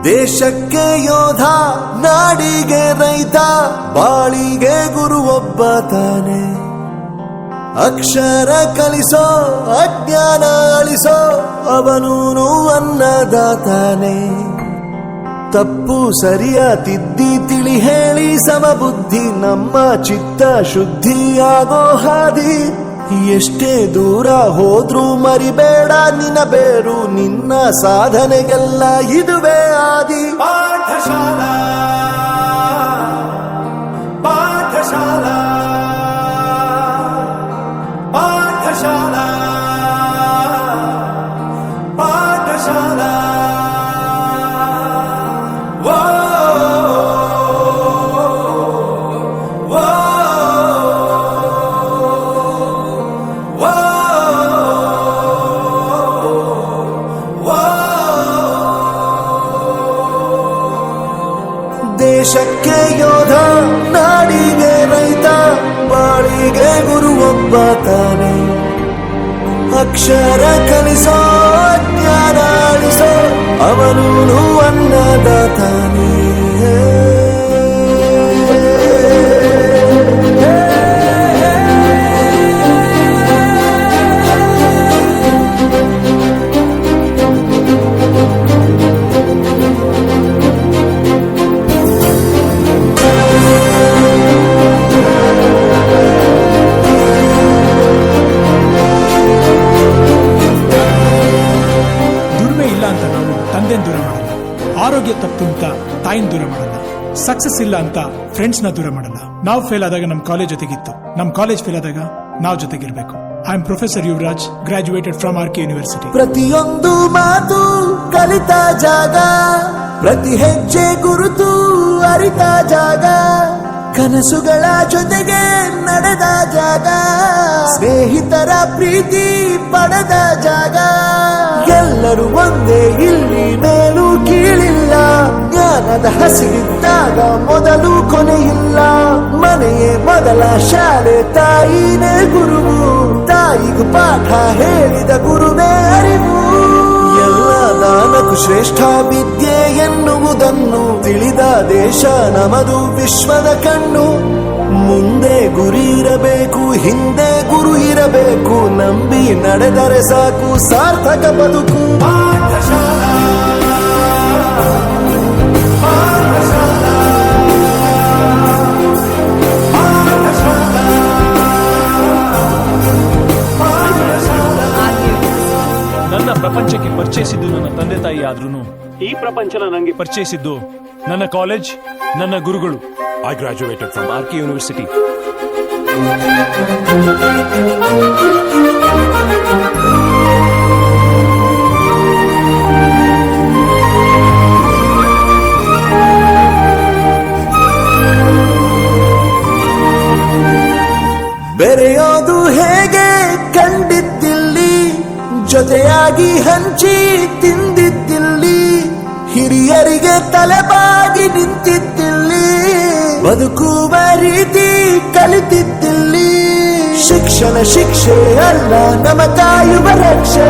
ದೇಶಕ್ಕೆ ಯೋಧ, ನಾಡಿಗೆ ರೈತ, ಬಾಳಿಗೆ ಗುರು ಒಬ್ಬ ತಾನೆ. ಅಕ್ಷರ ಕಲಿಸೋ, ಅಜ್ಞಾನ ಅಳಿಸೋ, ಅವನೂನು ಅನ್ನದಾತಾನೆ. ತಪ್ಪು ಸರಿಯ ತಿದ್ದಿ ತಿಳಿ ಹೇಳಿ ಸಮಬುದ್ಧಿ, ನಮ್ಮ ಚಿತ್ತ ಶುದ್ಧಿಯಾಗೋ ಹಾದಿ. ಎಷ್ಟೇ ದೂರ ಹೋದ್ರೂ ಮರಿಬೇಡ ನಿನ್ನ ಬೇರು, ನಿನ್ನ ಸಾಧನೆಗೆಲ್ಲ ಇದುವೇ ಆದಿ. ಪಾಠಶಾಲಾ ಪಾಠಶಾಲಾ ಪಾಠಶಾಲಾ ಪಾಠಶಾಲಾ. ದೇಶಕ್ಕೆ ಯೋಧ, ನಾಡಿಗೆ ರೈತ, ಬಾಳಿಗೆ ಗುರು ಒಬ್ಬ ತಾನೆ. ಅಕ್ಷರ ಕಲಿಸೋ, ಜ್ಞಾನ ಅಳಿಸೋ, ಅವನೂನು ಅನ್ನದಾತಾನೆ. ದೂರ ಮಾಡಲ್ಲ, ಆರೋಗ್ಯ ತಪ್ಪು ಅಂತ ತಾಯಿನ ದೂರ ಮಾಡಲ್ಲ, ಸಕ್ಸಸ್ ಇಲ್ಲ ಅಂತ ಫ್ರೆಂಡ್ಸ್ ನ ದೂರ ಮಾಡಲ್ಲ. ನಾವು ಫೇಲ್ ಆದಾಗ ನಮ್ ಕಾಲೇಜ್ ಜೊತೆಗಿತ್ತು, ನಮ್ ಕಾಲೇಜ್ ಫೇಲ್ ಆದಾಗ ನಾವು ಜೊತೆಗಿರ್ಬೇಕು. I am professor Yuvraj, graduated from R K university. ಪ್ರತಿಯೊಂದು ಮಾತು ಕಲಿತ ಜಾಗ, ಪ್ರತಿ ಹೆಜ್ಜೆ ಗುರುತು ಅರಿತ ಜಾಗ, ಕನಸುಗಳ ಜೊತೆಗೆ ನಡೆದ ಜಾಗ, ಸ್ನೇಹಿತರ ಪ್ರೀತಿ ಪಡೆದ ಜಾಗ. ಎಲ್ಲರೂ ಒಂದೇ, ಇಲ್ಲಿ ಮೇಲೂ ಕೀಳಿಲ್ಲ, ಜ್ಞಾನದ ಹಸಿವಿದ್ದಾಗ ಮೊದಲು ಕೊನೆಯಿಲ್ಲ. ಮನೆಯೇ ಮೊದಲ ಶಾಲೆ, ತಾಯಿನೇ ಗುರುವು, ತಾಯಿಗೂ ಪಾಠ ಹೇಳಿದ ಗುರುವೇ ಅರಿವು. ಎಲ್ಲ ದಾನಕ್ಕೂ ಶ್ರೇಷ್ಠ ವಿದ್ಯೆ ಎನ್ನುವುದನ್ನು ತಿಳಿದ ದೇಶ ನಮದು, ವಿಶ್ವದ ಕಣ್ಣು. ಮುಂದೆ ಗುರಿ ಇರಬೇಕು, ಹಿಂದೆ ಗುರು ಇರಬೇಕು, ನಂಬಿ ನಡೆದರೆ ಸಾಕು ಸಾರ್ಥಕ ಬದುಕು. ಪಾಠಶಾಲಾ ಪಾಠಶಾಲಾ ಪಾಠಶಾಲಾ ಪಾಠಶಾಲಾ. ನನ್ನ ಪ್ರಪಂಚಕ್ಕೆ ಪರಿಚಯಿಸಿದ್ದು ನನ್ನ ತಂದೆ ತಾಯಿ ಆದ್ರೂ ಈ ಪ್ರಪಂಚನ ನನಗೆ ಪರಿಚಯಿಸಿದ್ದು ನನ್ನ ಕಾಲೇಜ್, ನನ್ನ ಗುರುಗಳು. I graduated from RK University. ಬೆರೆಯೋದು ಹೇಗೆ ಕಂಡಿದ್ದಿಲ್ಲಿ, ಜೊತೆಯಾಗಿ ಹಂಚಿ ತಿಂದಿದ್ದಿಲ್ಲಿ, ಹಿರಿಯರಿಗೆ ತಲೆಬಾಗಿ ನಿಂತಿದ್ದಿಲ್ಲಿ, ಬದುಕುವ ರೀತಿ ಕಲಿತಿದ್ದಿಲ್ಲಿ. ಶಿಕ್ಷಣ ಶಿಕ್ಷೆ ಅಲ್ಲ, ನಮ ಕಾಯುವ ರಕ್ಷೆ,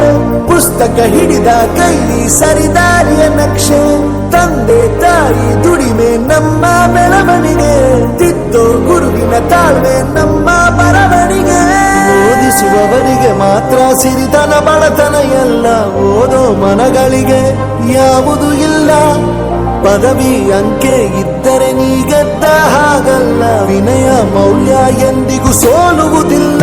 ಪುಸ್ತಕ ಹಿಡಿದ ಕೈ ಸರಿದಾರಿಯ ನಕ್ಷೆ. ತಂದೆ ತಾಯಿ ದುಡಿಮೆ ನಮ್ಮ ಬೆಳವಣಿಗೆ, ತಿದ್ದೋ ಗುರುವಿನ ತಾಳ್ಮೆ ನಮ್ಮ ಬರವಣಿಗೆ. ಓದಿಸುವವರಿಗೆ ಮಾತ್ರ ಸಿರಿತನ ಬಡತನ ಎಲ್ಲ, ಓದೋ ಮನಗಳಿಗೆ ಯಾವುದು ಇಲ್ಲ. ಪದವಿ ಅಂಕೆ ಇದ್ದರೆ ನೀಗೆದ್ದ ಹಾಗಲ್ಲ, ವಿನಯ ಮೌಲ್ಯ ಎಂದಿಗೂ ಸೋಲುವುದಿಲ್ಲ.